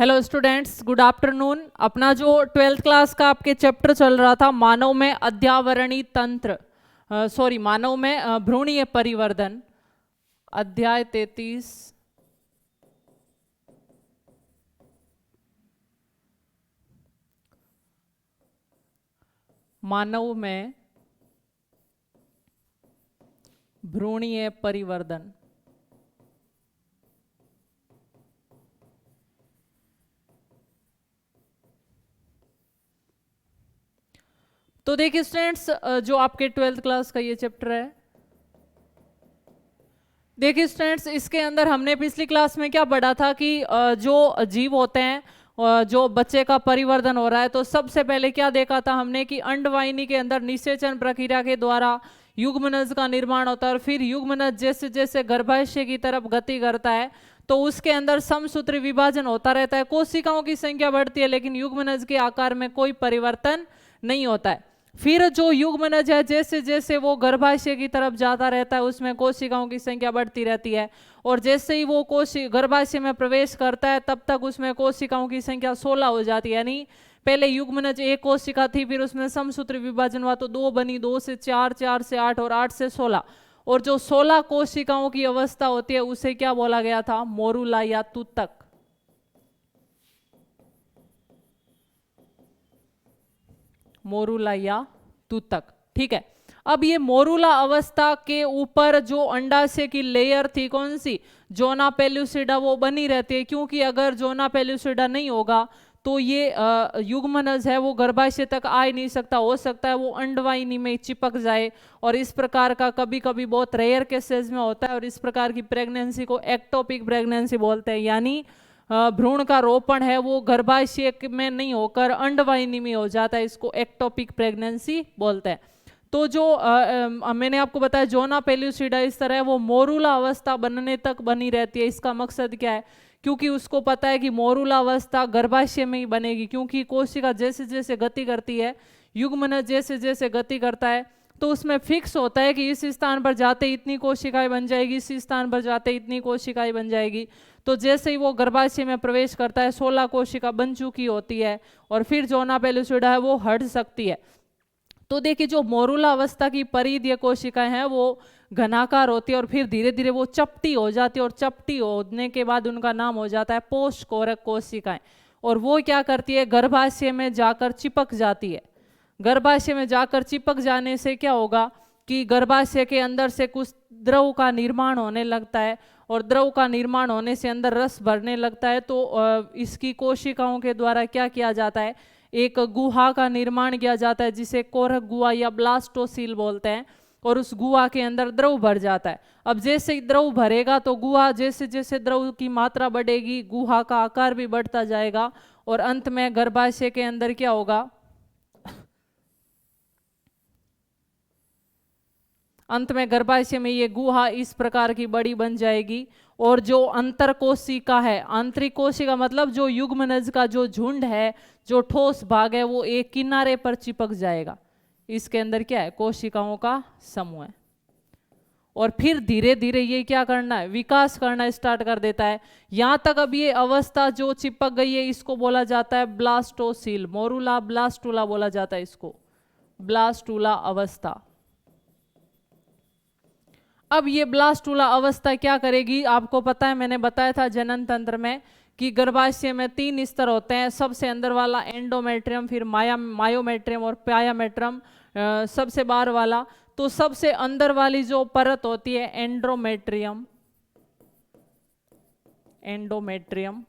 Hello students, good afternoon. अपना जो 12th class का आपके चैप्टर चल रहा था मानव में अध्यावरणीय तंत्र, मानव में भ्रूणीय परिवर्धन, अध्याय 33 मानव में भ्रूणीय परिवर्धन। तो देखिए स्टूडेंट्स, जो आपके 12th क्लास का ये चैप्टर है, देखिए स्टूडेंट्स, इसके अंदर हमने पिछली क्लास में क्या पढ़ा था कि जो जीव होते हैं, जो बच्चे का परिवर्धन हो रहा है, तो सबसे पहले क्या देखा था हमने कि अंडवाहिनी के अंदर निषेचन प्रक्रिया के द्वारा युग्मनज का निर्माण होता है और फिर युग्मनज जैसे जैसे गर्भाशय की तरफ गति करता है तो उसके अंदर समसूत्री विभाजन होता रहता है, कोशिकाओं की संख्या बढ़ती है लेकिन युग्मनज के आकार में कोई परिवर्तन नहीं होता है। फिर जो युग्मनज है जैसे जैसे वो गर्भाशय की तरफ जाता रहता है उसमें कोशिकाओं की संख्या बढ़ती रहती है और जैसे ही वो गर्भाशय में प्रवेश करता है तब तक उसमें कोशिकाओं की संख्या 16 हो जाती है। यानी पहले युग्मनज एक कोशिका थी, फिर उसमें समसूत्री विभाजन हुआ तो 2 बनी, 2 से 4, 4 से 8 और 8 से 16, और जो 16 कोशिकाओं की अवस्था होती है उसे क्या बोला गया था? मोरूला या तूतक। मोरूला या तूतक, ठीक है। अब ये मोरूला अवस्था के ऊपर जो अंडाशय की लेयर थी कौन सी? जोना पेल्यूसिडा, वो बनी रहती है, क्योंकि अगर जोना पेल्यूसिडा नहीं होगा तो ये युग्मनज है वो गर्भाशय तक आ ही नहीं सकता, हो सकता है वो अंडवाहिनी में चिपक जाए, और इस प्रकार का कभी कभी बहुत रेयर केसेस में होता है और इस प्रकार की प्रेगनेंसी को एक्टोपिक प्रेगनेंसी बोलते हैं। यानी भ्रूण का रोपण है वो गर्भाशय में नहीं होकर अंडवाहिनी में हो जाता है, इसको एक्टोपिक प्रेगनेंसी बोलते हैं। तो जो मैंने आपको बताया जोना पेल्यूसिडा इस तरह है वो मोरूला अवस्था बनने तक बनी रहती है। इसका मकसद क्या है? क्योंकि उसको पता है कि मोरूला अवस्था गर्भाशय में ही बनेगी, क्योंकि कोशिका जैसे जैसे गति करती है, युग्मनज जैसे जैसे गति करता है तो उसमें फिक्स होता है कि इस स्थान पर जाते इतनी कोशिकाएं बन जाएगी, इस स्थान पर जाते इतनी कोशिकाएं बन जाएगी। तो जैसे ही वो गर्भाशय में प्रवेश करता है 16 कोशिका बन चुकी होती है और फिर जोना पेल्यूसिडा है वो हट सकती है। तो देखिए जो मोरूला अवस्था की परिधीय कोशिकाएं हैं वो घनाकार होती है और फिर धीरे धीरे वो चपटी हो जाती है और चपटी होने के बाद उनका नाम हो जाता है पोषकोरक कोशिकाएं। और वो क्या करती है? गर्भाशय में जाकर चिपक जाती है। गर्भाशय में जाकर चिपक जाने से क्या होगा कि गर्भाशय के अंदर से कुछ द्रव का निर्माण होने लगता है और द्रव का निर्माण होने से अंदर रस भरने लगता है। तो इसकी कोशिकाओं के द्वारा क्या किया जाता है? एक गुहा का निर्माण किया जाता है जिसे कोरक गुहा या ब्लास्टोसील बोलते हैं, और उस गुहा के अंदर द्रव भर जाता है। अब जैसे ही द्रव भरेगा तो गुहा जैसे जैसे द्रव की मात्रा बढ़ेगी गुहा का आकार भी बढ़ता जाएगा और अंत में गर्भाशय के अंदर क्या होगा? अंत में गर्भाशय में ये गुहा इस प्रकार की बड़ी बन जाएगी और जो अंतर कोशिका है, आंतरिक कोशिका मतलब जो युग्मनज का जो झुंड है, जो ठोस भाग है, वो एक किनारे पर चिपक जाएगा। इसके अंदर क्या है? कोशिकाओं का समूह है। और फिर धीरे धीरे ये क्या करना है? विकास करना स्टार्ट कर देता है। यहां तक अब ये अवस्था जो चिपक गई है इसको बोला जाता है ब्लास्टोसील। मोरूला ब्लास्टूला बोला जाता है इसको, ब्लास्टूला अवस्था। अब ये ब्लास्टूला अवस्था क्या करेगी? आपको पता है, मैंने बताया था जनन तंत्र में कि गर्भाशय में 3 स्तर होते हैं। सबसे अंदर वाला एंडोमेट्रियम, फिर मायोमेट्रियम और प्यायामेट्रियम, सबसे बाहर वाला। तो सबसे अंदर वाली जो परत होती है एंड्रोमेट्रियम, एंडोमेट्रियम,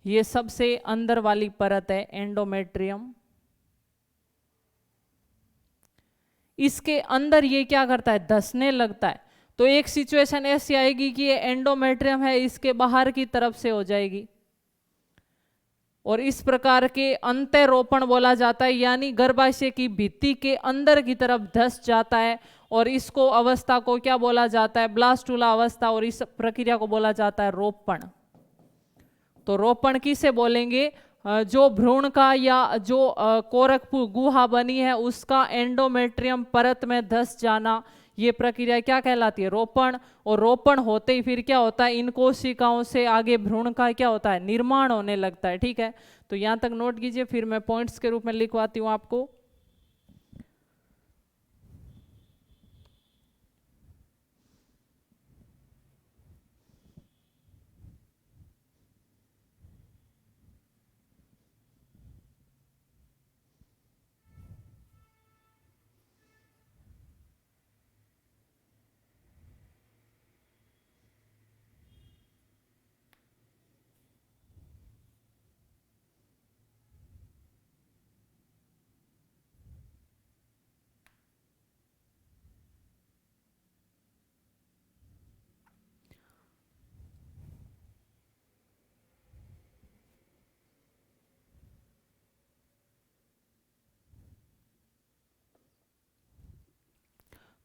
ये सबसे अंदर वाली परत है एंडोमेट्रियम। इसके अंदर ये क्या करता है? धंसने लगता है। तो एक सिचुएशन ऐसी आएगी कि ये एंडोमेट्रियम है इसके बाहर की तरफ से हो जाएगी और इस प्रकार के अंतरोपण बोला जाता है, यानी गर्भाशय की भित्ति के अंदर की तरफ धंस जाता है और इसको अवस्था को क्या बोला जाता है? ब्लास्टूला अवस्था। और इस प्रक्रिया को बोला जाता है रोपण। तो रोपण किसे बोलेंगे? जो भ्रूण का या जो कोरक गुहा बनी है उसका एंडोमेट्रियम परत में धंस जाना, ये प्रक्रिया क्या कहलाती है? रोपण। और रोपण होते ही फिर क्या होता है? इन कोशिकाओं से आगे भ्रूण का क्या होता है? निर्माण होने लगता है। ठीक है, तो यहां तक नोट कीजिए, फिर मैं पॉइंट्स के रूप में लिखवाती हूं आपको।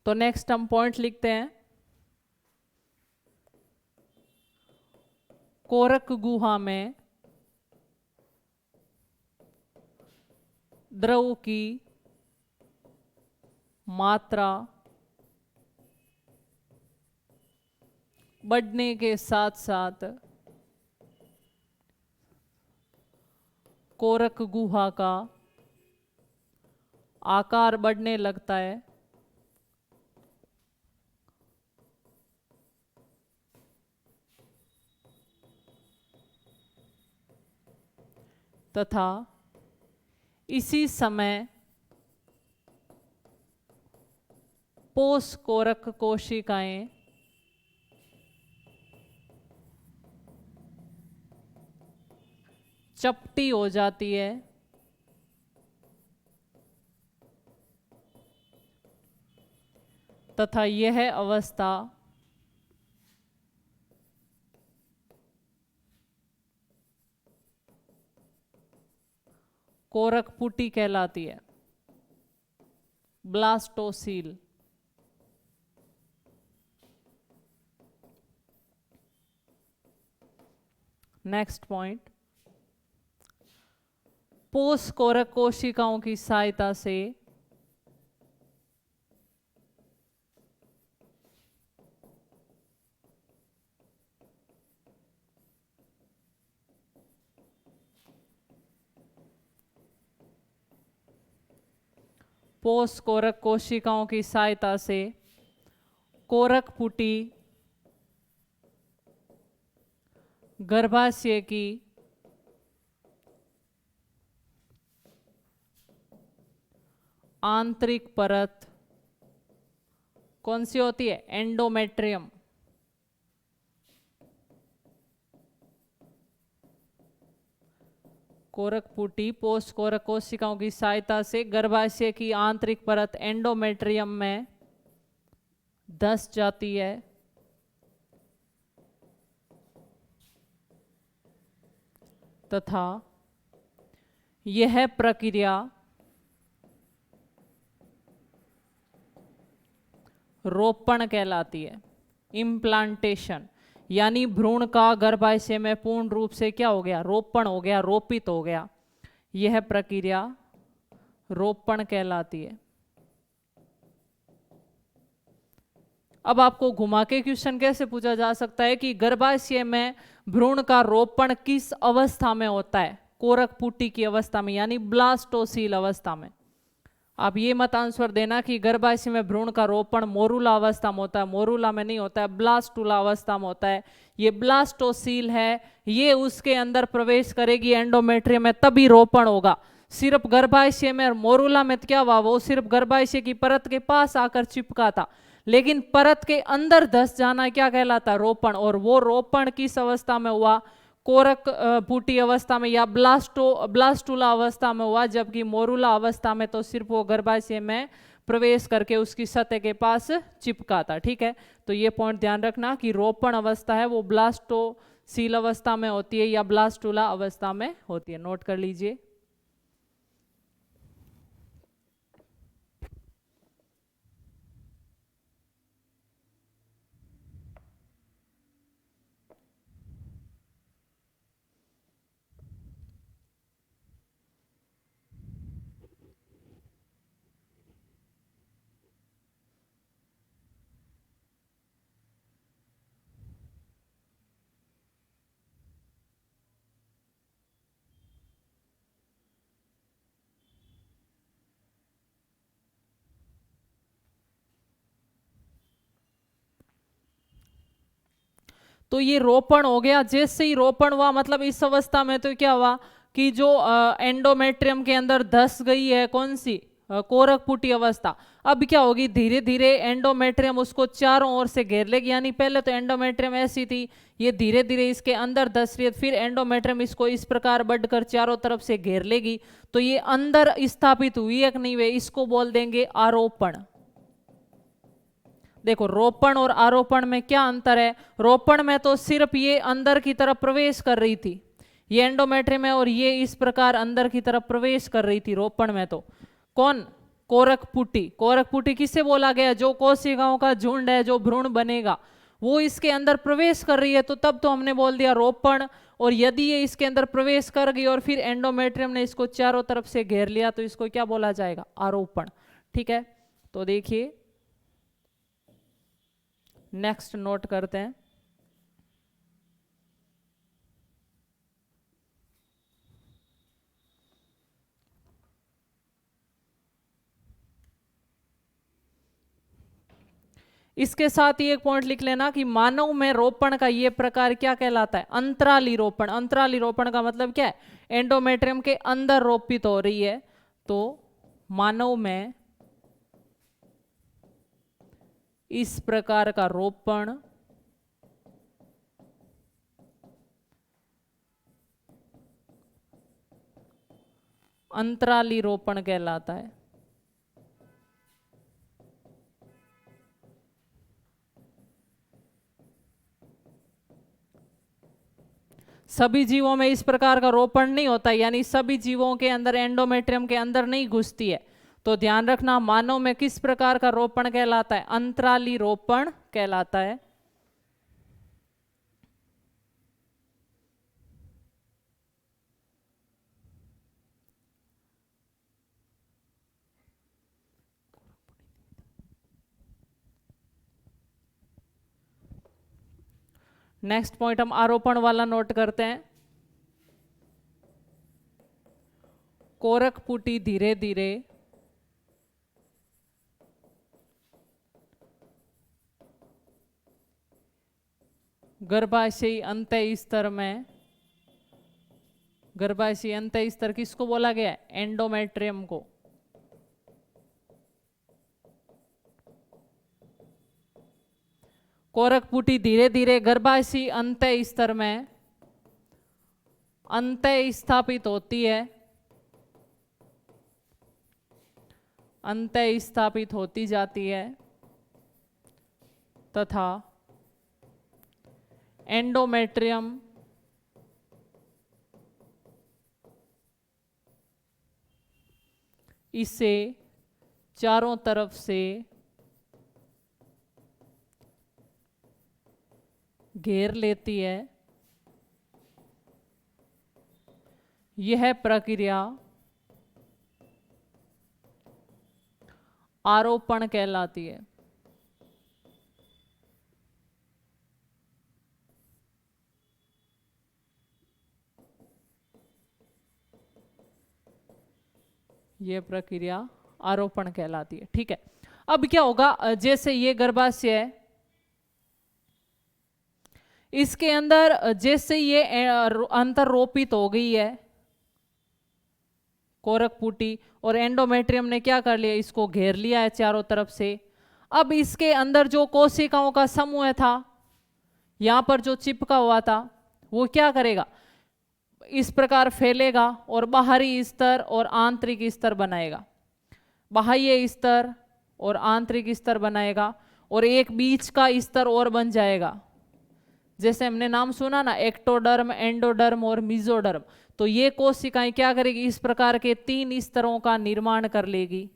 तो नेक्स्ट हम पॉइंट लिखते हैं। कोरक गुहा में द्रव की मात्रा बढ़ने के साथ साथ कोरक गुहा का आकार बढ़ने लगता है तथा इसी समय पोषकोरक कोशिकाएं चपटी हो जाती है तथा यह अवस्था कोरक पुटी कहलाती है, ब्लास्टोसील। नेक्स्ट पॉइंट, पोषकोरक कोशिकाओं की सहायता से पोषकोरक कोशिकाओं की सहायता से कोरक पुटी गर्भाशय की आंतरिक परत कौन सी होती है? एंडोमेट्रियम। कोरक पुटी पोषकोरक कोशिकाओं की सहायता से गर्भाशय की आंतरिक परत एंडोमेट्रियम में धंस जाती है तथा यह प्रक्रिया रोपण कहलाती है, इम्प्लांटेशन। यानी भ्रूण का गर्भाशय में पूर्ण रूप से क्या हो गया? रोपण हो गया, रोपित हो गया। यह प्रक्रिया रोपण कहलाती है। अब आपको घुमा के क्वेश्चन कैसे पूछा जा सकता है कि गर्भाशय में भ्रूण का रोपण किस अवस्था में होता है? कोरक पुटी की अवस्था में, यानी ब्लास्टोसील अवस्था में। आप ये मत आंसर देना कि गर्भाशय में भ्रूण का रोपण मोरूला अवस्था में होता है, मोरूला में नहीं होता है, ब्लास्टूला अवस्था में होता है। ये ब्लास्टोसील है, ये उसके अंदर प्रवेश करेगी एंडोमेट्रियम में, तभी रोपण होगा। सिर्फ गर्भाशय में और मोरूला में क्या हुआ? वो सिर्फ गर्भाशय की परत के पास आकर चिपका था, लेकिन परत के अंदर धंस जाना क्या कहलाता है? रोपण। और वो रोपण किस अवस्था में हुआ? कोरक पुटी अवस्था में या ब्लास्टूला अवस्था में हुआ, जबकि मोरूला अवस्था में तो सिर्फ वो गर्भाशय में प्रवेश करके उसकी सतह के पास चिपका था। ठीक है, तो ये पॉइंट ध्यान रखना कि रोपण अवस्था है वो ब्लास्टोसील अवस्था में होती है या ब्लास्टूला अवस्था में होती है। नोट कर लीजिए। तो ये रोपण हो गया। जैसे ही रोपण हुआ मतलब इस अवस्था में तो क्या हुआ कि जो एंडोमेट्रियम के अंदर धस गई है कौन सी, कोरकपुटी अवस्था। अब क्या होगी, धीरे धीरे एंडोमेट्रियम उसको चारों ओर से घेर लेगी, यानी पहले तो एंडोमेट्रियम ऐसी थी, ये धीरे धीरे इसके अंदर धस रही है, फिर एंडोमेट्रियम इसको इस प्रकार बढ़कर चारों तरफ से घेर लेगी। तो ये अंदर स्थापित हुई है कि नहीं हुई, इसको बोल देंगे आरोपण। देखो रोपण और आरोपण में क्या अंतर है, रोपण में तो सिर्फ ये अंदर की तरफ प्रवेश कर रही थी, ये एंडोमेट्रियम है और ये इस प्रकार अंदर की तरफ प्रवेश कर रही थी। रोपण में तो कौन, कोरकपुटी। कोरकपुटी किससे बोला गया, जो कोशिकाओं का झुंड है, जो भ्रूण बनेगा वो इसके अंदर प्रवेश कर रही है, तो तब तो हमने बोल दिया रोपण। और यदि ये इसके अंदर प्रवेश कर गई और फिर एंडोमेट्रियम ने इसको चारों तरफ से घेर लिया तो इसको क्या बोला जाएगा, आरोपण। ठीक है, तो देखिए नेक्स्ट नोट करते हैं। इसके साथ ही एक पॉइंट लिख लेना कि मानव में रोपण का ये प्रकार क्या कहलाता है, अंतराली रोपण। अंतराली रोपण का मतलब क्या है, एंडोमेट्रियम के अंदर रोपित हो रही है। तो मानव में इस प्रकार का रोपण अंतराली रोपण कहलाता है। सभी जीवों में इस प्रकार का रोपण नहीं होता, यानी सभी जीवों के अंदर एंडोमेट्रियम के अंदर नहीं घुसती है। तो ध्यान रखना मानव में किस प्रकार का रोपण कहलाता है, अंतराली रोपण कहलाता है। नेक्स्ट पॉइंट हम आरोपण वाला नोट करते हैं। कोरकपुटी धीरे धीरे गर्भाशयी अंतः स्तर में, गर्भाशयी अंतः स्तर किसको बोला गया है, एंडोमेट्रियम को। कोरकपुटी धीरे धीरे गर्भाशयी अंतः स्तर में अंतः स्थापित होती है, अंतः स्थापित होती जाती है तथा एंडोमेट्रियम इसे चारों तरफ से घेर लेती है। यह प्रक्रिया आरोपण कहलाती है। यह प्रक्रिया आरोपण कहलाती है। ठीक है, अब क्या होगा, जैसे ये गर्भाशय है, इसके अंदर जैसे ये अंतररोपित हो गई है कोरकपुटी, और एंडोमेट्रियम ने क्या कर लिया, इसको घेर लिया है चारों तरफ से। अब इसके अंदर जो कोशिकाओं का समूह था, यहां पर जो चिपका हुआ था, वो क्या करेगा, इस प्रकार फैलेगा और बाहरी स्तर और आंतरिक स्तर बनाएगा, बाह्य स्तर और आंतरिक स्तर बनाएगा, और एक बीच का स्तर और बन जाएगा। जैसे हमने नाम सुना ना, एक्टोडर्म, एंडोडर्म और मेसोडर्म। तो ये कोशिकाएं क्या करेगी, इस प्रकार के 3 स्तरों का निर्माण कर लेगी।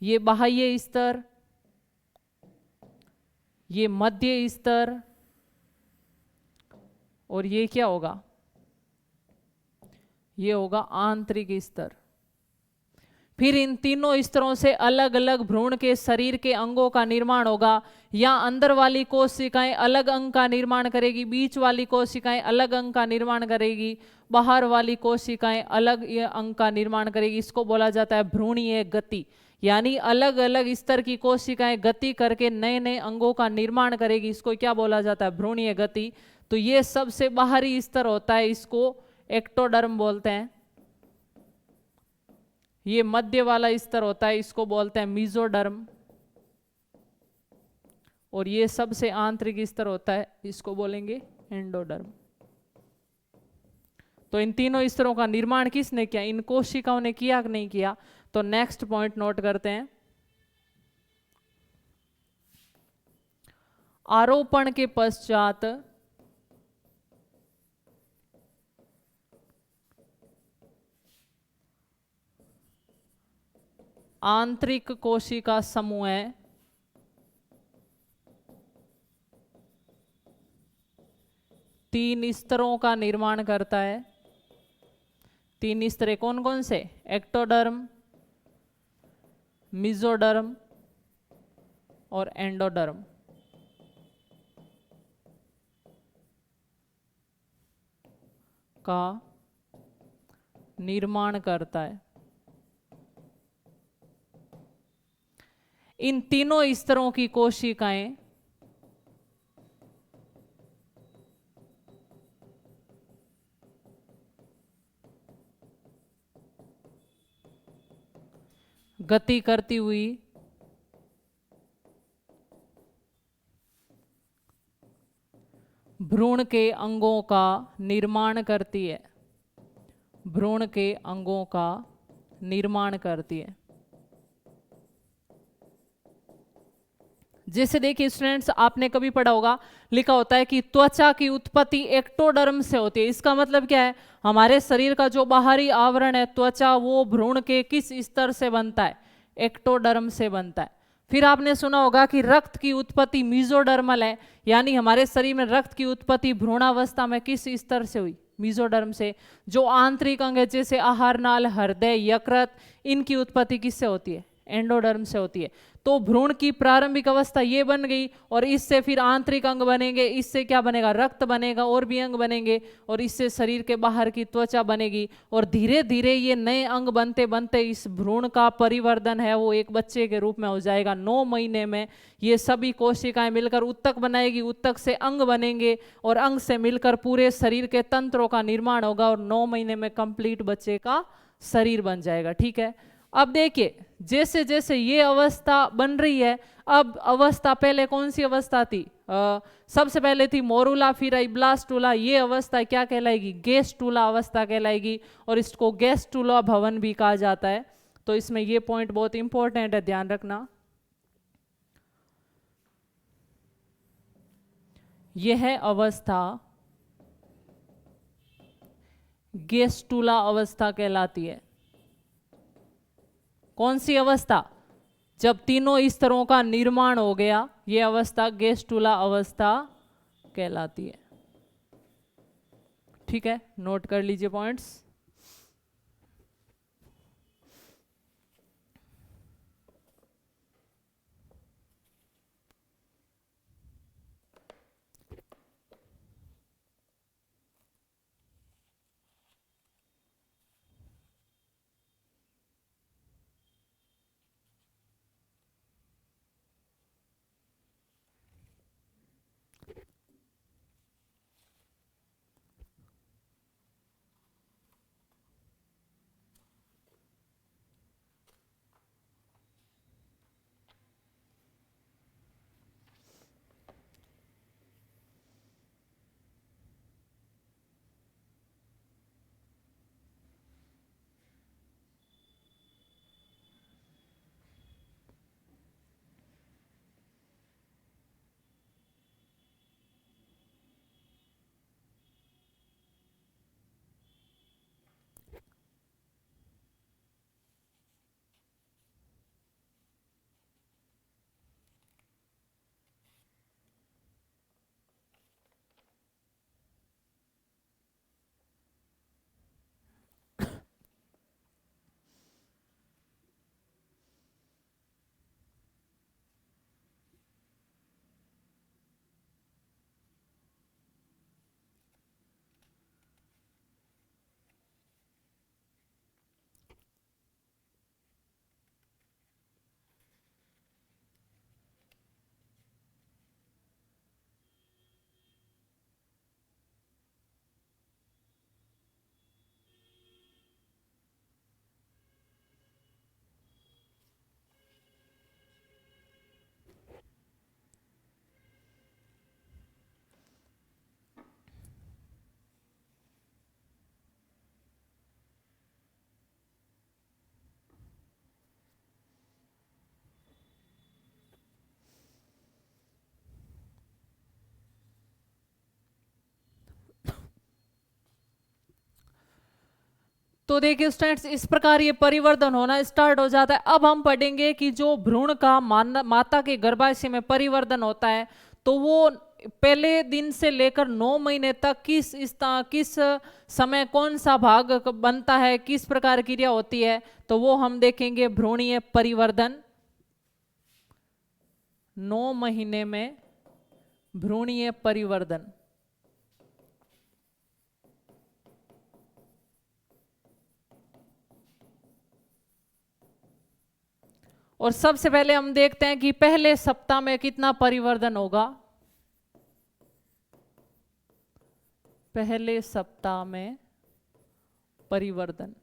ये बाह्य स्तर, ये मध्य स्तर, और ये क्या होगा, ये होगा आंतरिक स्तर। फिर इन तीनों स्तरों से अलग अलग भ्रूण के शरीर के अंगों का निर्माण होगा। या अंदर वाली कोशिकाएं अलग अंग का निर्माण करेगी, बीच वाली कोशिकाएं अलग अंग का निर्माण करेगी, बाहर वाली कोशिकाएं अलग अंग का निर्माण करेगी। इसको बोला जाता है भ्रूणीय गति। यानी अलग अलग स्तर की कोशिकाएं गति करके नए नए अंगों का निर्माण करेगी, इसको क्या बोला जाता है, भ्रूणीय गति। तो ये सबसे बाहरी स्तर होता है, इसको एक्टोडर्म बोलते हैं। ये मध्य वाला स्तर होता है, इसको बोलते हैं मीजोडर्म। और ये सबसे आंतरिक स्तर होता है, इसको बोलेंगे एंडोडर्म। तो इन तीनों स्तरों का निर्माण किसने किया, इन कोशिकाओं ने किया कि नहीं किया। तो नेक्स्ट पॉइंट नोट करते हैं। आरोपण के पश्चात आंतरिक कोशिका समूह तीन स्तरों का निर्माण करता है। तीन स्तर कौन कौन से, एक्टोडर्म, मिजोडर्म और एंडोडर्म। का निर्माण करता है। इन तीनों स्तरों की कोशिकाएं गति करती हुई भ्रूण के अंगों का निर्माण करती है, भ्रूण के अंगों का निर्माण करती है। जैसे देखिए स्टूडेंट्स, आपने कभी पढ़ा होगा, लिखा होता है कि त्वचा की उत्पत्ति एक्टोडर्म से होती है। इसका मतलब क्या है, हमारे शरीर का जो बाहरी आवरण है त्वचा, वो भ्रूण के किस स्तर से बनता है, एक्टोडर्म से बनता है। फिर आपने सुना होगा कि रक्त की उत्पत्ति मीजोडर्मल है, यानी हमारे शरीर में रक्त की उत्पत्ति भ्रूणावस्था में किस स्तर से हुई, मीजोडर्म से। जो आंतरिक अंग है जैसे आहार नाल, हृदय, यकृत, इनकी उत्पत्ति किससे होती है, एंडोडर्म से होती है। तो भ्रूण की प्रारंभिक अवस्था ये बन गई, और इससे फिर आंतरिक अंग बनेंगे, इससे क्या बनेगा, रक्त बनेगा, और भी अंग बनेंगे, और इससे शरीर के बाहर की त्वचा बनेगी। और धीरे धीरे ये नए अंग बनते बनते इस भ्रूण का परिवर्तन है वो एक बच्चे के रूप में हो जाएगा। 9 महीने में ये सभी कोशिकाएं मिलकर उत्तक बनाएगी, उत्तक से अंग बनेंगे, और अंग से मिलकर पूरे शरीर के तंत्रों का निर्माण होगा, और 9 महीने में कंप्लीट बच्चे का शरीर बन जाएगा। ठीक है, अब देखिए जैसे जैसे ये अवस्था बन रही है, अब अवस्था पहले कौन सी अवस्था थी, सबसे पहले थी मोरूला, फिर आई ब्लास्टूला। ये अवस्था क्या कहलाएगी, गेस्टूला अवस्था कहलाएगी, और इसको गेस्टूला भवन भी कहा जाता है। तो इसमें ये पॉइंट बहुत इंपॉर्टेंट है, ध्यान रखना। यह अवस्था गेस्टूला अवस्था कहलाती है। कौन सी अवस्था, जब तीनों स्तरों का निर्माण हो गया, यह अवस्था गेस्टूला अवस्था कहलाती है। ठीक है, नोट कर लीजिए पॉइंट्स। तो देखिए स्टूडेंट्स, इस प्रकार ये परिवर्तन होना स्टार्ट हो जाता है। अब हम पढ़ेंगे कि जो भ्रूण का माता के गर्भाशय में परिवर्तन होता है, तो वो पहले दिन से लेकर 9 महीने तक किस समय कौन सा भाग बनता है, किस प्रकार की क्रिया होती है, तो वो हम देखेंगे भ्रूणीय परिवर्तन। 9 महीने में भ्रूणीय परिवर्तन। और सबसे पहले हम देखते हैं कि पहले सप्ताह में कितना परिवर्तन होगा। पहले सप्ताह में परिवर्तन,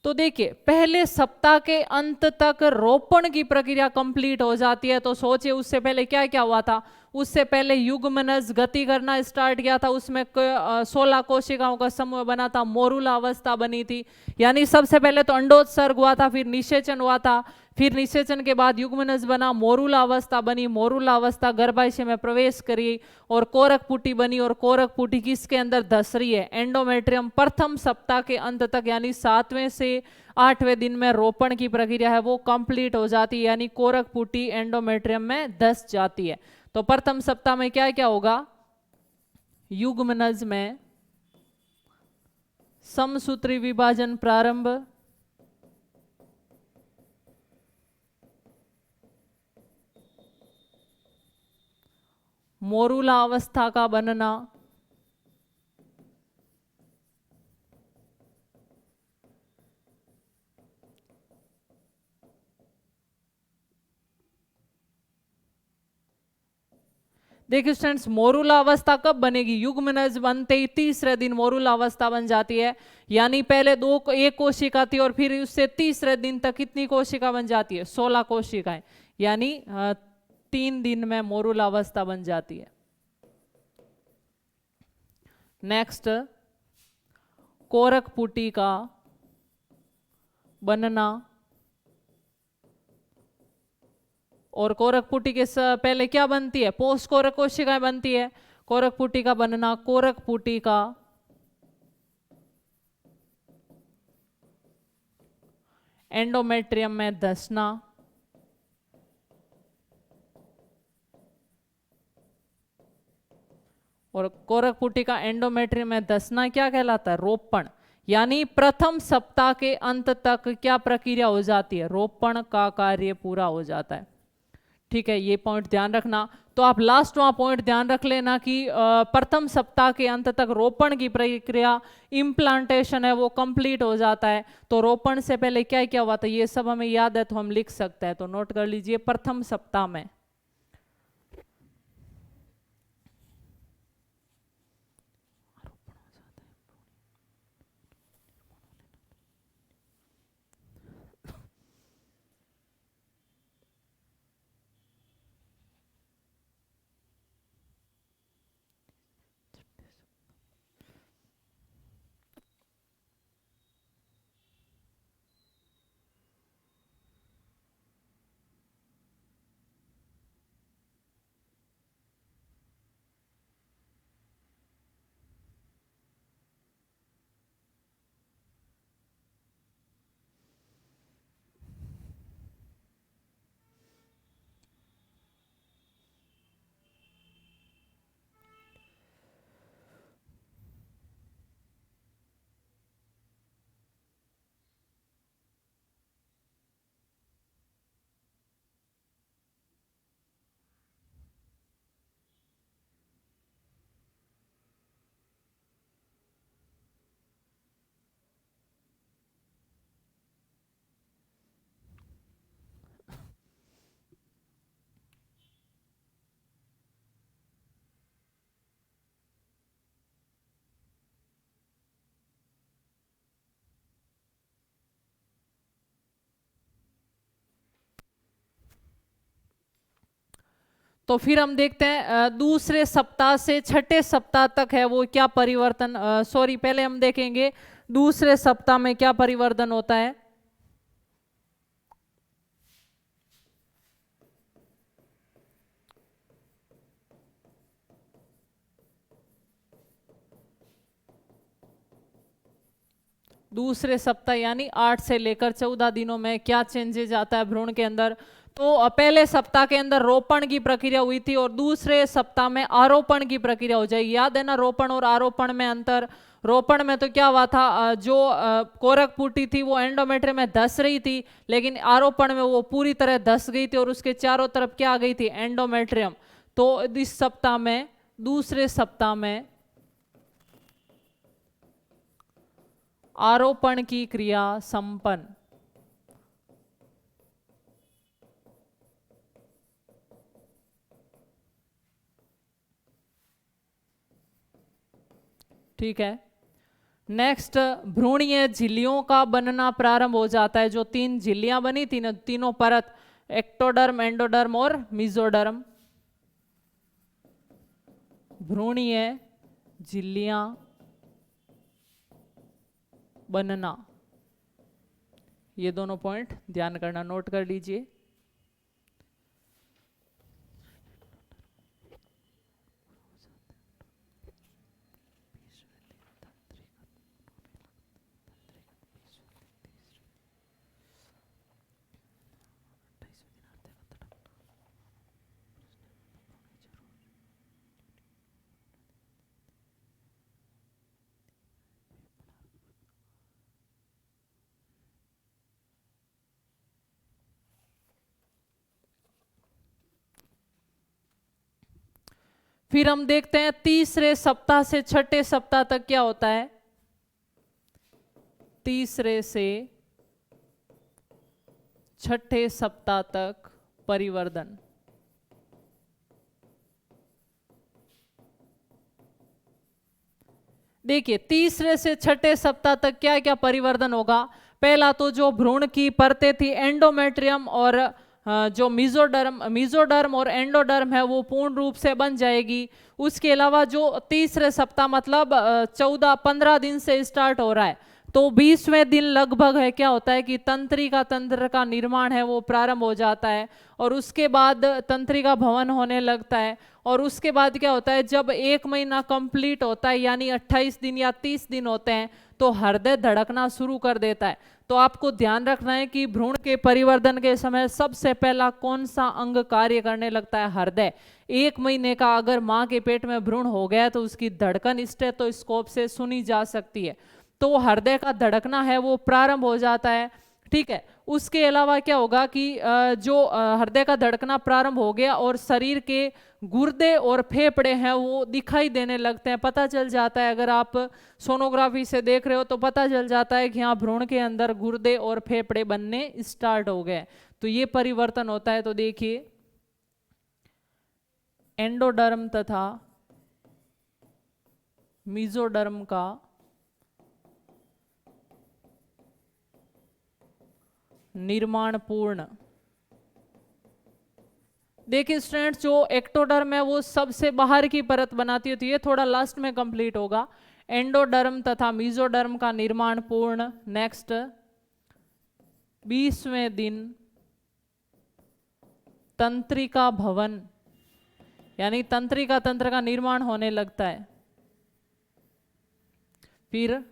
तो देखिए पहले सप्ताह के अंत तक रोपण की प्रक्रिया कंप्लीट हो जाती है। तो सोचिए उससे पहले क्या क्या हुआ था। उससे पहले युग्मनज गति करना स्टार्ट किया था, उसमें 16 कोशिकाओं का समूह बना था, मोरूला अवस्था बनी थी। यानी सबसे पहले तो अंडोत्सर्ग हुआ था, फिर निषेचन हुआ था, फिर निषेचन के बाद युग्मनज बना, मोरूला अवस्था बनी, मोरूला अवस्था गर्भाशय में प्रवेश करी और कोरक पुटी बनी। और कोरक पुटी किसके अंदर धस रही है, एंडोमेट्रियम। प्रथम सप्ताह के अंत तक यानी 7वें से 8वें दिन में रोपण की प्रक्रिया है वो कंप्लीट हो जाती है, यानी कोरक पुटी एंडोमेट्रियम में धस जाती है। तो प्रथम सप्ताह में क्या क्या होगा, युग्मनज में समसूत्री विभाजन प्रारंभ, मोरूला अवस्था का बनना, देखिए स्टूडेंट्स मोरूला अवस्था कब बनेगी, युग्मनज बनते ही तीसरे दिन मोरूला अवस्था बन जाती है। यानी पहले एक कोशिका थी और फिर उससे तीसरे दिन तक कितनी कोशिका बन जाती है, 16 कोशिकाएं, यानी 3 दिन में मोरूला अवस्था बन जाती है। नेक्स्ट, कोरक पुटी का बनना। और कोरक पुटी के पहले क्या बनती है, पोस्ट कोरक कोशिकाएं बनती है। कोरक पुटी का बनना, कोरक पुटी का एंडोमेट्रियम में धंसना, और कोरक पुटी का एंडोमेट्रियम में धंसना क्या कहलाता है, रोपण। यानी प्रथम सप्ताह के अंत तक क्या प्रक्रिया हो जाती है, रोपण का कार्य पूरा हो जाता है। ठीक है, ये पॉइंट ध्यान रखना। तो आप लास्ट वहाँ पॉइंट ध्यान रख लेना कि प्रथम सप्ताह के अंत तक रोपण की प्रक्रिया, इम्प्लांटेशन है वो कंप्लीट हो जाता है। तो रोपण से पहले क्या क्या हुआ था ये सब हमें याद है तो हम लिख सकते हैं, तो नोट कर लीजिए प्रथम सप्ताह में तो फिर हम देखते हैं दूसरे सप्ताह से छठे सप्ताह तक है वो क्या परिवर्तन, सॉरी पहले हम देखेंगे दूसरे सप्ताह में क्या परिवर्तन होता है। दूसरे सप्ताह यानी 8 से लेकर 14 दिनों में क्या चेंजेज आता है भ्रूण के अंदर? तो पहले सप्ताह के अंदर रोपण की प्रक्रिया हुई थी और दूसरे सप्ताह में आरोपण की प्रक्रिया हो जाएगी। याद है ना रोपण और आरोपण में अंतर? रोपण में तो क्या हुआ था, जो कोरक पुटी थी वो एंडोमेट्रियम में धस रही थी, लेकिन आरोपण में वो पूरी तरह धस गई थी और उसके चारों तरफ क्या आ गई थी? एंडोमेट्रियम। तो इस सप्ताह में, दूसरे सप्ताह में आरोपण की क्रिया संपन्न। ठीक है। नेक्स्ट, भ्रूणीय झिल्लियों का बनना प्रारंभ हो जाता है। जो 3 झिल्लियां बनी थी ना, तीनों परत, एक्टोडर्म, एंडोडर्म और मेसोडर्म, भ्रूणीय झिल्लियां बनना, ये दोनों पॉइंट ध्यान करना, नोट कर लीजिए। फिर हम देखते हैं तीसरे सप्ताह से छठे सप्ताह तक क्या होता है। तीसरे से छठे सप्ताह तक परिवर्धन। देखिए तीसरे से छठे सप्ताह तक क्या क्या परिवर्तन होगा। पहला तो जो भ्रूण की परतें थी एंडोमेट्रियम और जो मीजोडर्म और एंडोडर्म है वो पूर्ण रूप से बन जाएगी। उसके अलावा जो तीसरे सप्ताह मतलब 14-15 दिन से स्टार्ट हो रहा है, तो 20वें दिन लगभग है क्या होता है कि तंत्रिका तंत्र का निर्माण है वो प्रारंभ हो जाता है और उसके बाद तंत्रिका भवन होने लगता है। और उसके बाद क्या होता है, जब 1 महीना कंप्लीट होता है यानी 28 दिन या 30 दिन होते हैं तो हृदय धड़कना शुरू कर देता है। तो आपको ध्यान रखना है कि भ्रूण के परिवर्धन के समय सबसे पहला कौन सा अंग कार्य करने लगता है? हृदय। 1 महीने का अगर माँ के पेट में भ्रूण हो गया तो उसकी धड़कन स्टेथोस्कोप से सुनी जा सकती है, तो हृदय का धड़कना है वो प्रारंभ हो जाता है। ठीक है। उसके अलावा क्या होगा कि जो हृदय का धड़कना प्रारंभ हो गया और शरीर के गुर्दे और फेफड़े हैं वो दिखाई देने लगते हैं, पता चल जाता है। अगर आप सोनोग्राफी से देख रहे हो तो पता चल जाता है कि हाँ भ्रूण के अंदर गुर्दे और फेफड़े बनने स्टार्ट हो गए, तो ये परिवर्तन होता है। तो देखिए एंडोडर्म तथा मेसोडर्म का निर्माण पूर्ण। देखिए स्टूडेंट्स, जो एक्टोडर्म है वो सबसे बाहर की परत बनाती है, तो ये थोड़ा लास्ट में कंप्लीट होगा। एंडोडर्म तथा मेसोडर्म का निर्माण पूर्ण। नेक्स्ट, 20वें दिन तंत्रिका भवन यानी तंत्रिका तंत्र का निर्माण होने लगता है। फिर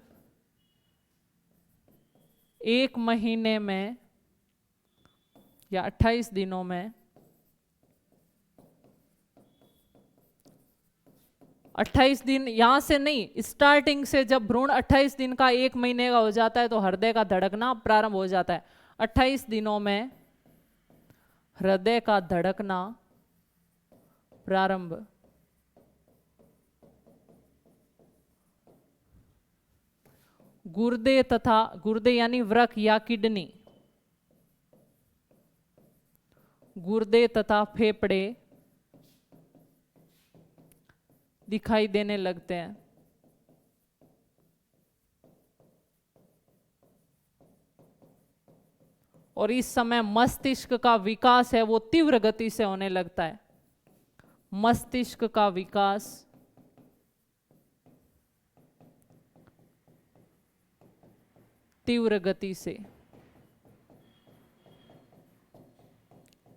1 महीने में या 28 दिनों में 28 दिन यहां से नहीं, स्टार्टिंग से जब भ्रूण 28 दिन का 1 महीने का हो जाता है तो हृदय का धड़कना प्रारंभ हो जाता है। 28 दिनों में हृदय का धड़कना प्रारंभ। गुर्दे तथा गुर्दे यानी वृक्क या किडनी, गुर्दे तथा फेफड़े दिखाई देने लगते हैं। और इस समय मस्तिष्क का विकास है वो तीव्र गति से होने लगता है। मस्तिष्क का विकास तीव्र गति से।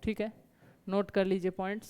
ठीक है, नोट कर लीजिए पॉइंट्स।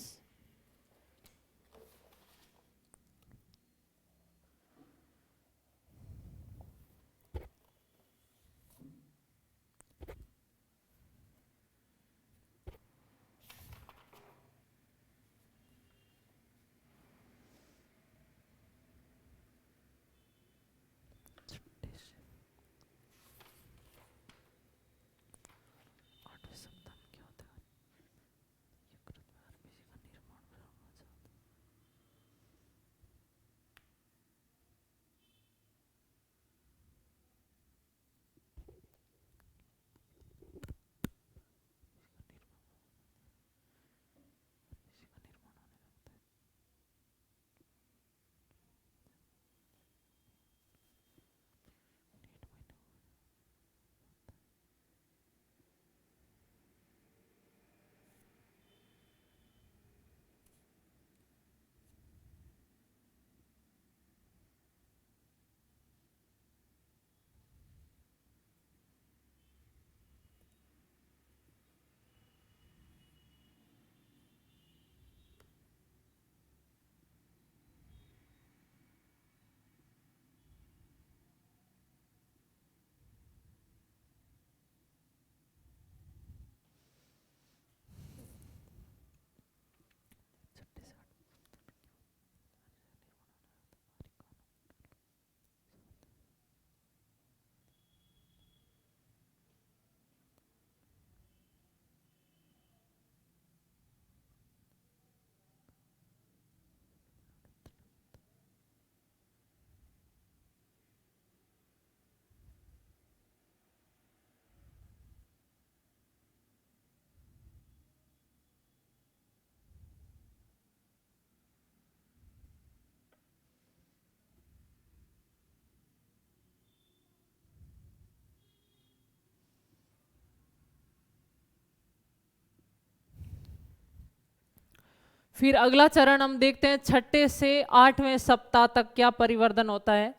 फिर अगला चरण हम देखते हैं, छठे से 8वें सप्ताह तक क्या परिवर्तन होता है।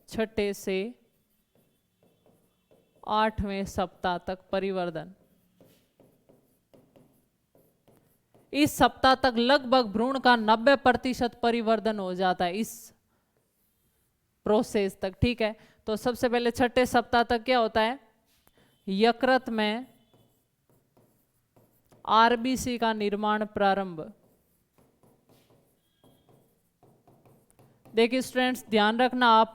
छठे से 8वें सप्ताह तक परिवर्तन। इस सप्ताह तक लगभग भ्रूण का 90% परिवर्तन हो जाता है इस प्रोसेस तक, ठीक है। तो सबसे पहले छठे सप्ताह तक क्या होता है, यकृत में आरबीसी का निर्माण प्रारंभ। देखिए स्टूडेंट्स, ध्यान रखना आप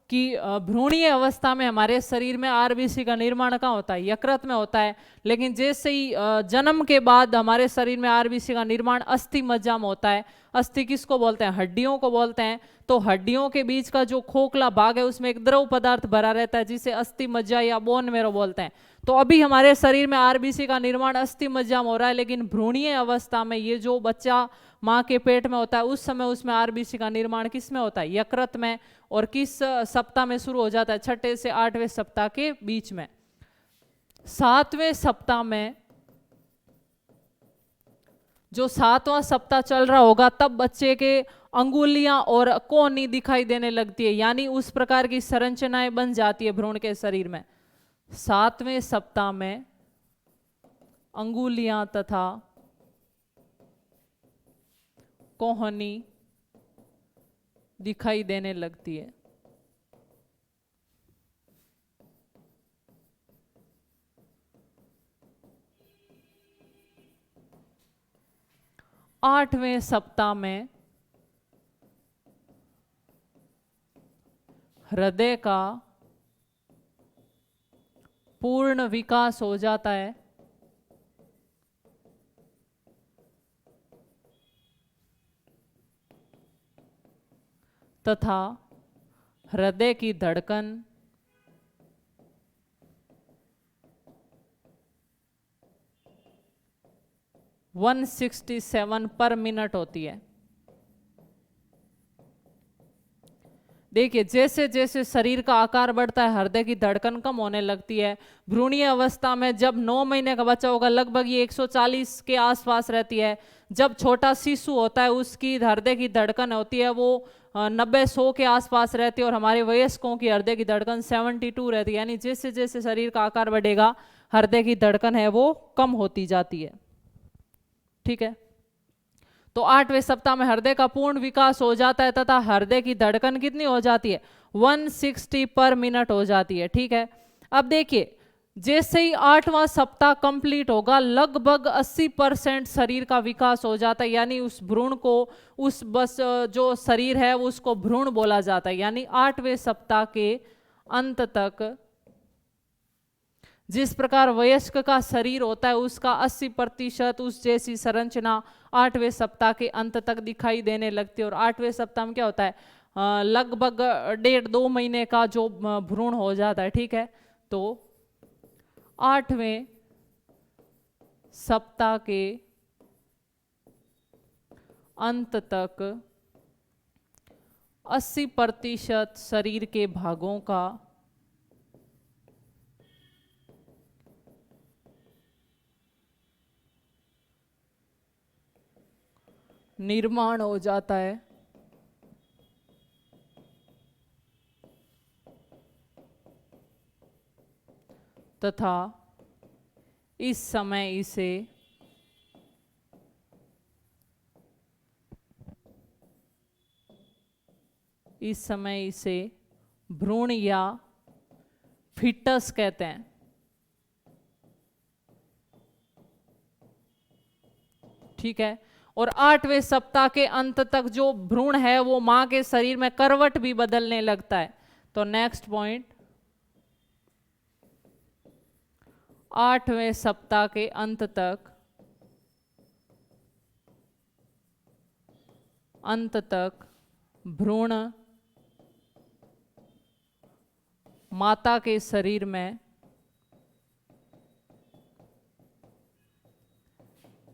कि भ्रूणीय अवस्था में हमारे शरीर में आरबीसी का निर्माण कहाँ होता है, यकृत में होता है। लेकिन जैसे ही जन्म के बाद हमारे शरीर में आरबीसी का निर्माण अस्थि मज्जा में होता है। अस्थि किसको बोलते हैं, हड्डियों को बोलते हैं। तो हड्डियों के बीच का जो खोखला भाग है उसमें एक द्रव पदार्थ भरा रहता है जिसे अस्थि मज्जा या बोन मेरो बोलते हैं। तो अभी हमारे शरीर में आरबीसी का निर्माण अस्थि मज्जा में हो रहा है, लेकिन भ्रूणीय अवस्था में ये जो बच्चा माँ के पेट में होता है उस समय उसमें आरबीसी का निर्माण किस में होता है, यकृत में। और किस सप्ताह में शुरू हो जाता है, छठे से 8वें सप्ताह के बीच में। 7वें सप्ताह में, जो 7वां सप्ताह चल रहा होगा, तब बच्चे के अंगुलियां और कोहनी दिखाई देने लगती है, यानी उस प्रकार की संरचनाएं बन जाती है भ्रूण के शरीर में। 7वें सप्ताह में अंगुलियां तथा कोहनी दिखाई देने लगती है। आठवें सप्ताह में हृदय का पूर्ण विकास हो जाता है तथा हृदय की धड़कन 167 पर मिनट होती है। देखिए जैसे जैसे शरीर का आकार बढ़ता है हृदय की धड़कन कम होने लगती है। भ्रूणीय अवस्था में जब 9 महीने का बच्चा होगा लगभग ये 140 के आसपास रहती है। जब छोटा शिशु होता है उसकी हृदय की धड़कन होती है वो 90-100 के आसपास रहती है, और हमारे वयस्कों की हृदय की धड़कन 72 रहती है। यानी जैसे जैसे शरीर का आकार बढ़ेगा हृदय की धड़कन है वो कम होती जाती है, ठीक है। तो 8वें सप्ताह में हृदय का पूर्ण विकास हो जाता है तथा हृदय की धड़कन कितनी हो जाती है, 160 पर मिनट हो जाती है, ठीक है। अब देखिए जैसे ही 8वां सप्ताह कंप्लीट होगा लगभग 80% शरीर का विकास हो जाता है, यानी उस भ्रूण को उस बस जो शरीर है उसको भ्रूण बोला जाता है। यानी 8वें सप्ताह के अंत तक जिस प्रकार वयस्क का शरीर होता है उसका 80% उस जैसी संरचना 8वें सप्ताह के अंत तक दिखाई देने लगती है। और 8वें सप्ताह में क्या होता है, लगभग 1.5-2 महीने का जो भ्रूण हो जाता है, ठीक है। तो 8वें सप्ताह के अंत तक 80% शरीर के भागों का निर्माण हो जाता है तथा इस समय इसे भ्रूण या फीटस कहते हैं, ठीक है। और 8वें सप्ताह के अंत तक जो भ्रूण है वो मां के शरीर में करवट भी बदलने लगता है। तो नेक्स्ट पॉइंट, 8वें सप्ताह के अंत तक भ्रूण माता के शरीर में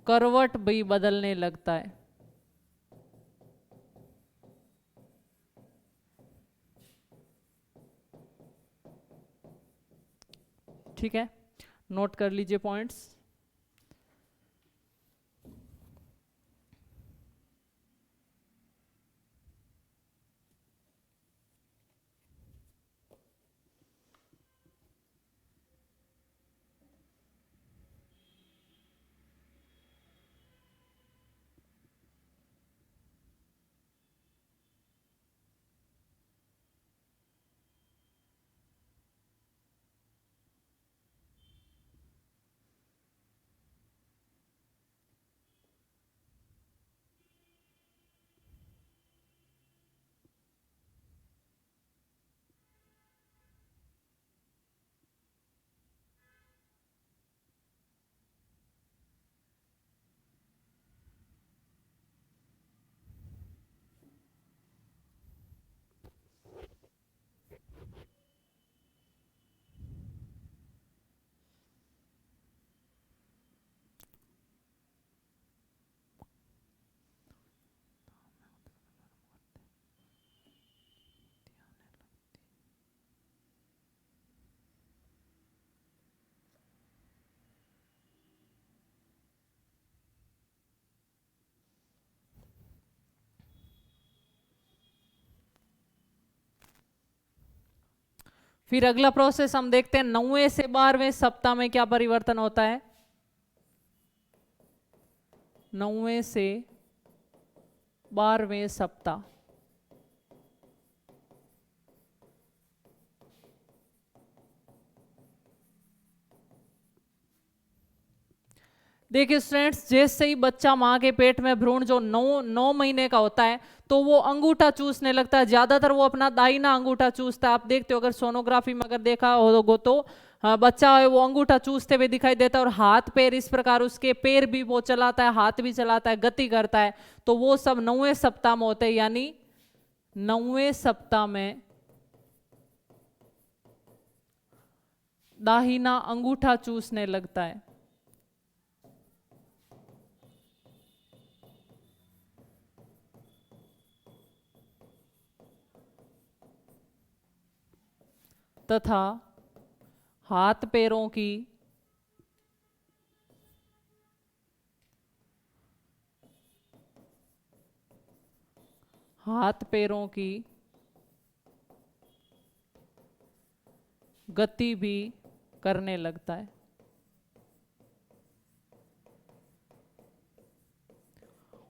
करवट भी बदलने लगता है, ठीक है। नोट कर लीजिए पॉइंट्स। फिर अगला प्रोसेस हम देखते हैं 9वें से 12वें सप्ताह में क्या परिवर्तन होता है। 9वें से 12वें सप्ताह, देखिए स्टूडेंट्स, जैसे ही बच्चा माँ के पेट में भ्रूण जो 9 महीने का होता है तो वो अंगूठा चूसने लगता है। ज्यादातर वो अपना दाहिना अंगूठा चूसता है। आप देखते हो अगर सोनोग्राफी में अगर देखा होगा तो बच्चा है वो अंगूठा चूसते हुए दिखाई देता है, और हाथ पैर इस प्रकार उसके पैर भी वो चलाता है, हाथ भी चलाता है, गति करता है। तो वो सब 9वें सप्ताह में होते हैं, यानी 9वें सप्ताह में दाहिना अंगूठा चूसने लगता है। तथा हाथ पैरों की गति भी करने लगता है।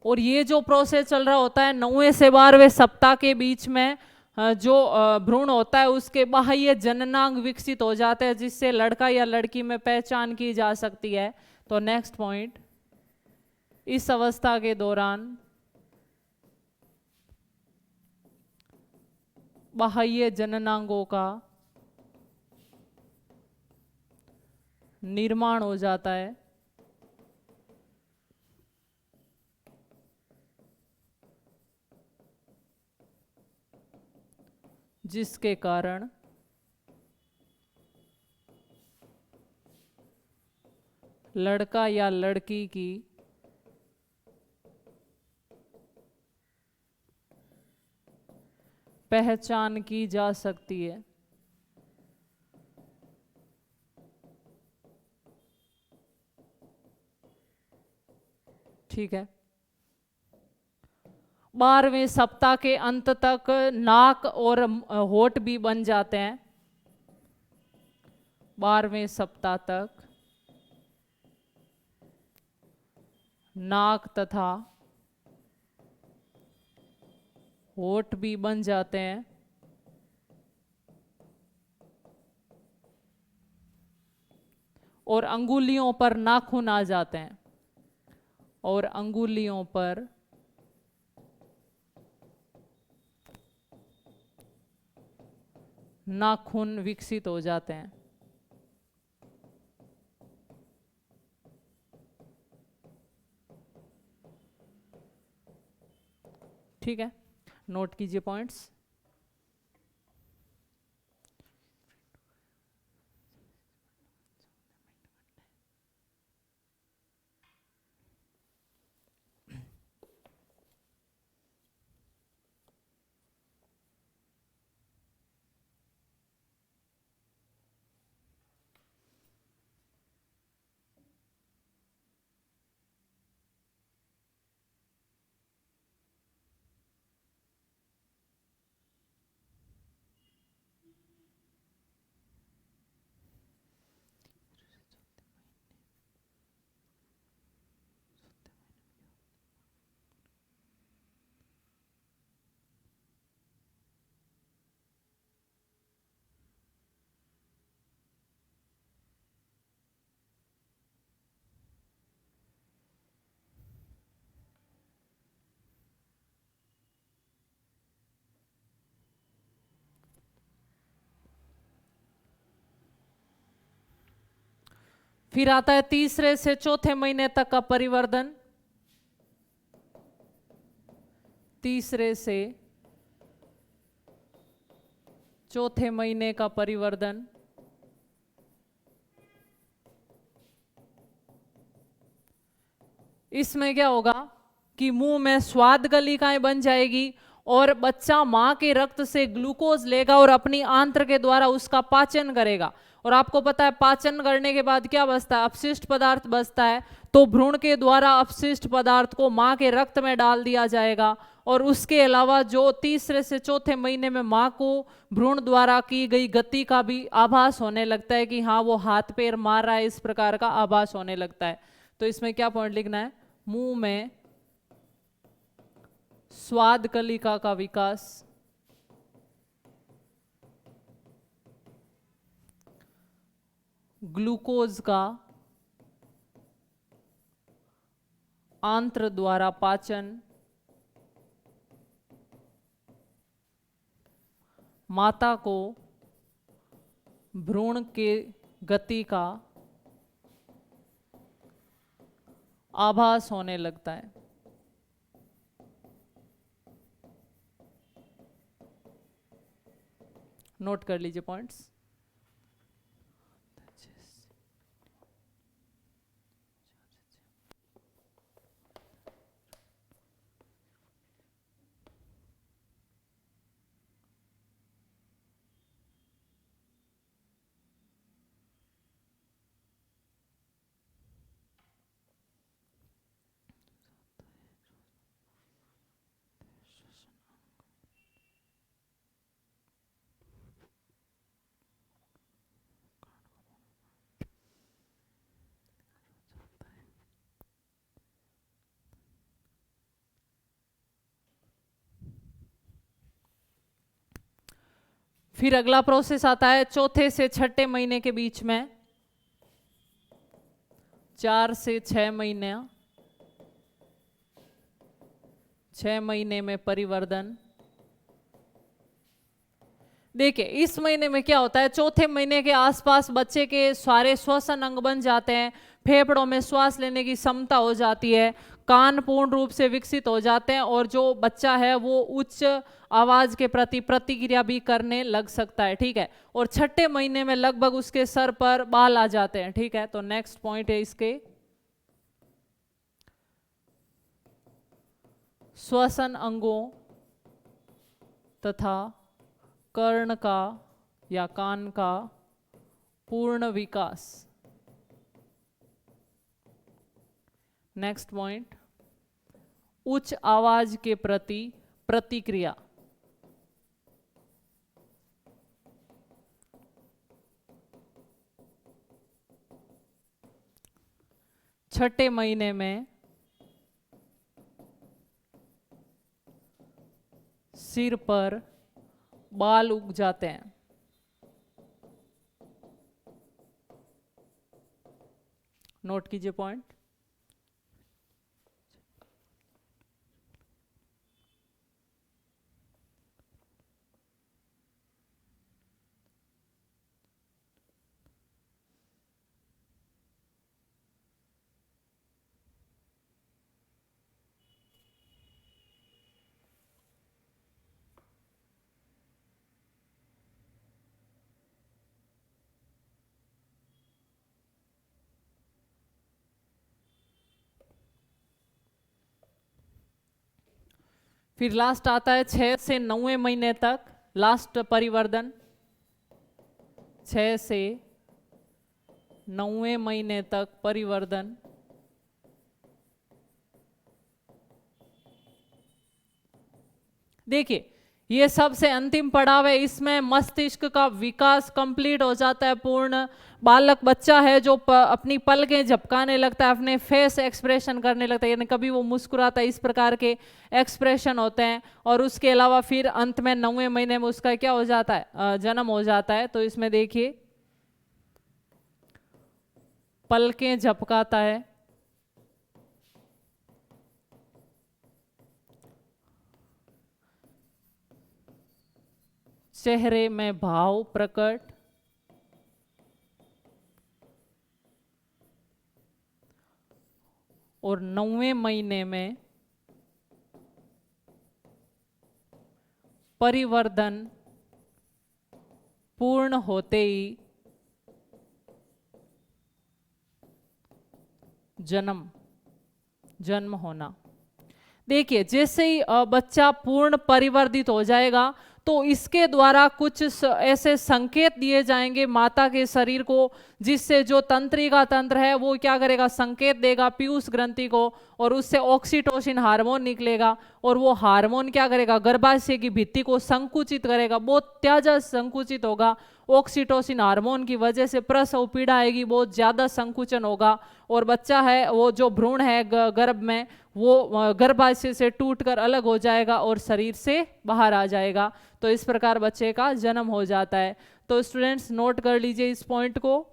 और ये जो प्रोसेस चल रहा होता है 9वें से 12वें सप्ताह के बीच में, जो भ्रूण होता है उसके बाह्य जननांग विकसित हो जाते हैं, जिससे लड़का या लड़की में पहचान की जा सकती है। तो नेक्स्ट पॉइंट, इस अवस्था के दौरान बाह्य जननांगों का निर्माण हो जाता है, जिसके कारण लड़का या लड़की की पहचान की जा सकती है। ठीक है। 12वें सप्ताह के अंत तक नाक और होठ भी बन जाते हैं। 12वें सप्ताह तक नाक तथा होठ भी बन जाते हैं। और अंगुलियों पर नाखून आ जाते हैं, और अंगुलियों पर नाखून विकसित हो जाते हैं। ठीक है, नोट कीजिए पॉइंट्स। फिर आता है तीसरे से चौथे महीने तक का परिवर्तन। तीसरे से चौथे महीने का परिवर्तन। इसमें क्या होगा कि मुंह में स्वाद गलिकाएं बन जाएगी, और बच्चा मां के रक्त से ग्लूकोज लेगा और अपनी आंत्र के द्वारा उसका पाचन करेगा। और आपको पता है पाचन करने के बाद क्या बचता है, अपशिष्ट पदार्थ बचता है, तो भ्रूण के द्वारा अपशिष्ट पदार्थ को माँ के रक्त में डाल दिया जाएगा। और उसके अलावा जो तीसरे से चौथे महीने में माँ को भ्रूण द्वारा की गई गति का भी आभास होने लगता है कि हाँ वो हाथ पैर मार रहा है, इस प्रकार का आभास होने लगता है। तो इसमें क्या पॉइंट लिखना है, मुंह में स्वाद कलिका का विकास, ग्लूकोज का आंत्र द्वारा पाचन, माता को भ्रूण के गति का आभास होने लगता है। नोट कर लीजिए पॉइंट्स। फिर अगला प्रोसेस आता है चौथे से छठे महीने के बीच में, 4 से 6 महीने, 6 महीने में परिवर्धन। देखिए इस महीने में क्या होता है, चौथे महीने के आसपास बच्चे के सारे श्वसन अंग बन जाते हैं, फेफड़ों में श्वास लेने की क्षमता हो जाती है, कान पूर्ण रूप से विकसित हो जाते हैं और जो बच्चा है वो उच्च आवाज के प्रति प्रतिक्रिया भी करने लग सकता है। ठीक है, और छठे महीने में लगभग उसके सर पर बाल आ जाते हैं। ठीक है, तो नेक्स्ट पॉइंट है इसके, श्वसन अंगों तथा कर्ण का या कान का पूर्ण विकास। नेक्स्ट पॉइंट, उच्च आवाज के प्रति प्रतिक्रिया। छठे महीने में सिर पर बाल उग जाते हैं। नोट कीजिए पॉइंट। फिर लास्ट आता है 6 से 9वें महीने तक लास्ट परिवर्धन। 6 से 9वें महीने तक परिवर्धन। देखिए ये सबसे अंतिम पड़ाव है, इसमें मस्तिष्क का विकास कंप्लीट हो जाता है पूर्ण। बालक बच्चा है जो अपनी पलकें झपकाने लगता है, अपने फेस एक्सप्रेशन करने लगता है, यानी कभी वो मुस्कुराता है, इस प्रकार के एक्सप्रेशन होते हैं। और उसके अलावा फिर अंत में 9वें महीने में उसका क्या हो जाता है, जन्म हो जाता है। तो इसमें देखिए पलकें झपकाता है, चेहरे में भाव प्रकट, और 9वें महीने में परिवर्धन पूर्ण होते ही जन्म होना। देखिए जैसे ही बच्चा पूर्ण परिवर्तित हो जाएगा तो इसके द्वारा कुछ ऐसे संकेत दिए जाएंगे माता के शरीर को, जिससे जो तंत्रिका तंत्र है वो क्या करेगा, संकेत देगा पीयूष ग्रंथि को, और उससे ऑक्सीटोसिन हार्मोन निकलेगा, और वो हार्मोन क्या करेगा, गर्भाशय की भित्ति को संकुचित करेगा, बहुत ज्यादा संकुचित होगा। ऑक्सीटोसिन हार्मोन की वजह से प्रसव पीड़ा आएगी, बहुत ज्यादा संकुचन होगा, और बच्चा है वो जो भ्रूण है गर्भ में, वो गर्भाशय से टूटकर अलग हो जाएगा और शरीर से बाहर आ जाएगा। तो इस प्रकार बच्चे का जन्म हो जाता है। तो स्टूडेंट्स नोट कर लीजिए इस पॉइंट को।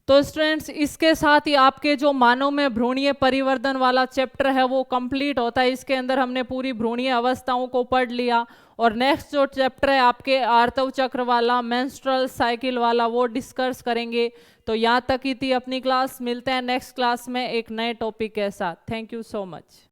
तो स्टूडेंट्स इसके साथ ही आपके जो मानव में भ्रूणीय परिवर्तन वाला चैप्टर है वो कंप्लीट होता है। इसके अंदर हमने पूरी भ्रूणीय अवस्थाओं को पढ़ लिया, और नेक्स्ट जो चैप्टर है आपके आर्तव चक्र वाला, मेंस्ट्रुअल साइकिल वाला, वो डिस्कस करेंगे। तो यहाँ तक ही थी अपनी क्लास, मिलते हैं नेक्स्ट क्लास में एक नए टॉपिक के साथ। Thank you so much.